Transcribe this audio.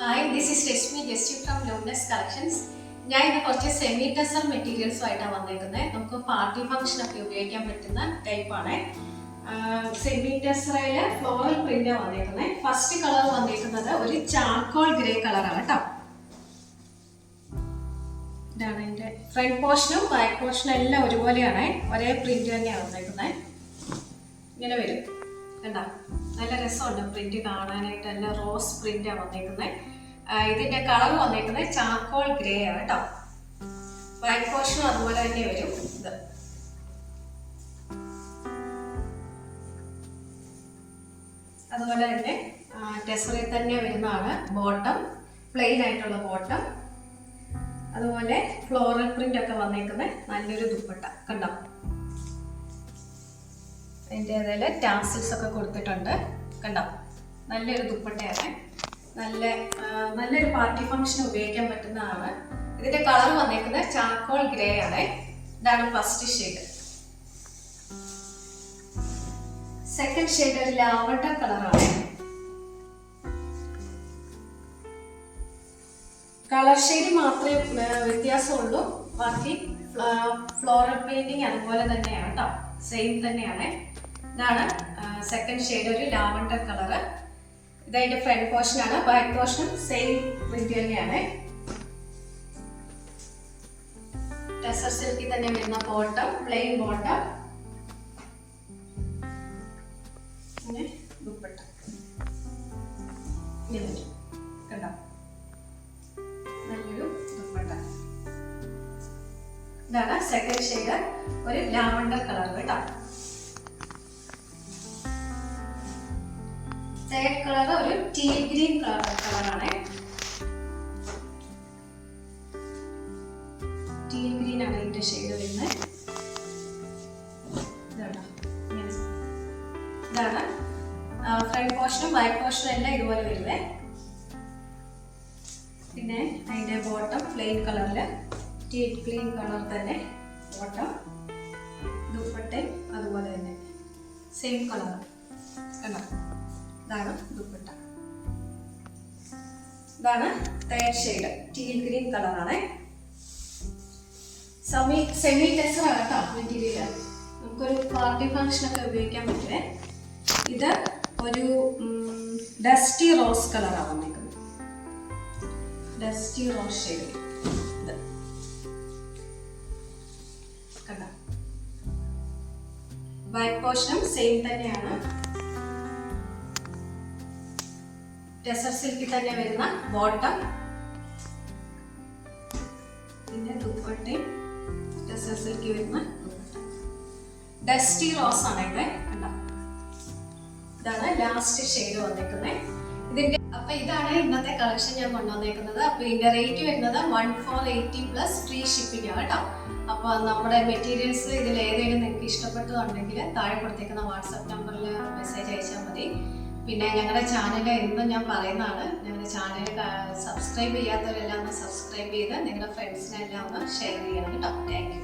Hi, this is Reshmi Jesti from Luminous Collections. ഞാൻ ഇന്ന് കുറച്ച് സെമി ടെസർ മെറ്റീരിയൽസുമായിട്ടാണ് വന്നേക്കുന്നത്. നമുക്ക് പാർട്ടി ഫംഗ്ഷനൊക്കെ ഉപയോഗിക്കാൻ പറ്റുന്ന ടൈപ്പാണ്. സെമി ടെസറിൽ ഫ്ലോറൽ പ്രിന്റാണ് വന്നേക്കുന്നത്. ഫസ്റ്റ് കളർ വന്നേക്കുന്നത് ഒരു ചാർക്കോൾ ഗ്രേ കളറാണ് കേട്ടോ. ഇതാണ് അതിൻ്റെ ഫ്രണ്ട് പോർഷനും ബാക്ക് പോർഷനും എല്ലാം ഒരുപോലെയാണ്. ഒരേ പ്രിന്റ് തന്നെയാണ് വന്നേക്കുന്നത്. ഇങ്ങനെ വരും കണ്ടോ, നല്ല രസമുണ്ട് പ്രിന്റ് കാണാനായിട്ട്. നല്ല റോസ് പ്രിന്റാണ് വന്നേക്കുന്നത്. ഇതിന്റെ കളർ വന്നേക്കുന്നത് ചാർക്കോൾ ഗ്രേ ആണ് കേട്ടോ. വൈറ്റ് പോർഷനും അതുപോലെ തന്നെ വരും. ഇത് അതുപോലെ തന്നെ ടെസറിൽ തന്നെ വരുന്നതാണ്. ബോട്ടം പ്ലെയിൻ ആയിട്ടുള്ള ബോട്ടം, അതുപോലെ ഫ്ലോറൽ പ്രിന്റ് ഒക്കെ വന്നേക്കുന്നത്. നല്ലൊരു ദുപ്പട്ട കണ്ടോ, അതിൻ്റെതായ ടാസിൽസ് ഒക്കെ കൊടുത്തിട്ടുണ്ട് കണ്ടോ. നല്ലൊരു ദുപ്പട്ടയാണ്. നല്ലൊരു പാർട്ടി ഫംഗ്ഷൻ ഉപയോഗിക്കാൻ പറ്റുന്നതാണ്. ഇതിന്റെ കളർ വന്നേക്കുന്നത് ചാർക്കോൾ ഗ്രേ ആണ്. ഇതാണ് ഫസ്റ്റ് ഷെയ്ഡ്. സെക്കൻഡ് ഷെയ്ഡ് ഒരു ലാവണ്ടർ കളറാണ്. കളർ ഷെയ്ഡ് മാത്രമേ വ്യത്യാസമുള്ളൂ. ബാക്കി ഫ്ലോറൽ പെയിന്റിങ് അതുപോലെ തന്നെയാണ് കേട്ടോ, സെയിം തന്നെയാണ്. ഇതാണ് സെക്കൻഡ് ഷെയ്ഡ് ഒരു ലാവണ്ടർ കളറ്. ഇതതിന്റെ ഫ്രണ്ട് പോർഷൻ ആണ്. ബാക്ക് പോർഷനും സെയിം പ്രിന്റ് തന്നെയാണ്. ടെസർ സിൽക്കിൽ തന്നെ വരുന്ന ബോട്ടം, പ്ലെയിൻ ബോട്ടം, പിന്നെ ദുപ്പട്ട കണ്ടോ, നല്ലൊരു ദുപ്പട്ട. ഇതാണ് സെക്കൻഡ് ഷെയ്ഡ് ഒരു ലാവണ്ടർ കളർ കേട്ടോ. തേർഡ് കളർ ഒരു ടീൽ ഗ്രീൻ കളറാണ്. ടീൽ ഗ്രീൻ ആണ് ഇതിന്റെ ഷെയ്ഡ് വരുന്നത്. ഇതാണ് ഫ്രണ്ട് പോർഷനും ബാക്ക് പോർഷനും എല്ലാം ഇതുപോലെ വരുവേ. പിന്നെ അതിന്റെ ബോട്ടം പ്ലെയിൻ കളറില് ടീൽ ഗ്രീൻ കളർ തന്നെ ബോട്ടം, ദുപ്പട്ടയും അതുപോലെ തന്നെ സെയിം കളർ കണ്ടോ. ഇതാണ് ദുപ്പട്ട. ഇതാണ് തേർഡ് ഷെയ്ഡ് ടീൽ ഗ്രീൻ കളറാണ്. സെമി ടെസർ ആണ് കേട്ടോ മെറ്റീരിയൽ. നമുക്കൊരു പാർട്ടി ഫംഗ്ഷനൊക്കെ ഉപയോഗിക്കാൻ പറ്റുമേ. ഇത് ഒരു ഡസ്റ്റി റോസ് കളറാണ് വന്നിരിക്കുന്നത്. ഡസ്റ്റി റോസ് ഷെയ്ഡ് ഇത് കണ്ടോ. ബാക്ക് പോർഷനും സെയിം തന്നെയാണ്. ടെസർ സിൽക്കിൽ തന്നെ വരുന്ന ബോട്ടം, പിന്നെ ദുപ്പട്ടയും ടെസർ സിൽക്കിൽ വരുന്ന ദുപ്പട്ട. ഡസ്റ്റി റോസ് ആണ് ഇത് കണ്ടോ. ഇതാണ് ലാസ്റ്റ് ഷെയ്ഡ് വന്നിരിക്കുന്നത് ഇതിന്റെ. അപ്പൊ ഇതാണ് ഇന്നത്തെ കളക്ഷൻ ഞാൻ കൊണ്ടുവന്നേക്കുന്നത്. അപ്പൊ ഇതിന്റെ റേറ്റ് വരുന്നത് 1480 പ്ലസ് ഫ്രീ ഷിപ്പിംഗ് ആണ് കേട്ടോ. അപ്പൊ നമ്മുടെ മെറ്റീരിയൽസ് ഇതിൽ ഏതെങ്കിലും നിങ്ങൾക്ക് ഇഷ്ടപ്പെട്ടതുണ്ടെങ്കിൽ താഴെ കൊടുത്തേക്കുന്ന വാട്സാപ്പ് നമ്പറിൽ മെസ്സേജ് അയച്ചാൽ മതി. പിന്നെ ഞങ്ങളുടെ ചാനൽ എന്നും ഞാൻ പറയുന്നതാണ്, ഞങ്ങളുടെ ചാനൽ സബ്സ്ക്രൈബ് ചെയ്യാത്തവരെല്ലാം ഒന്ന് സബ്സ്ക്രൈബ് ചെയ്ത് നിങ്ങളുടെ ഫ്രണ്ട്സിനെല്ലാം ഒന്ന് ഷെയർ ചെയ്യണം കേട്ടോ. Thank you.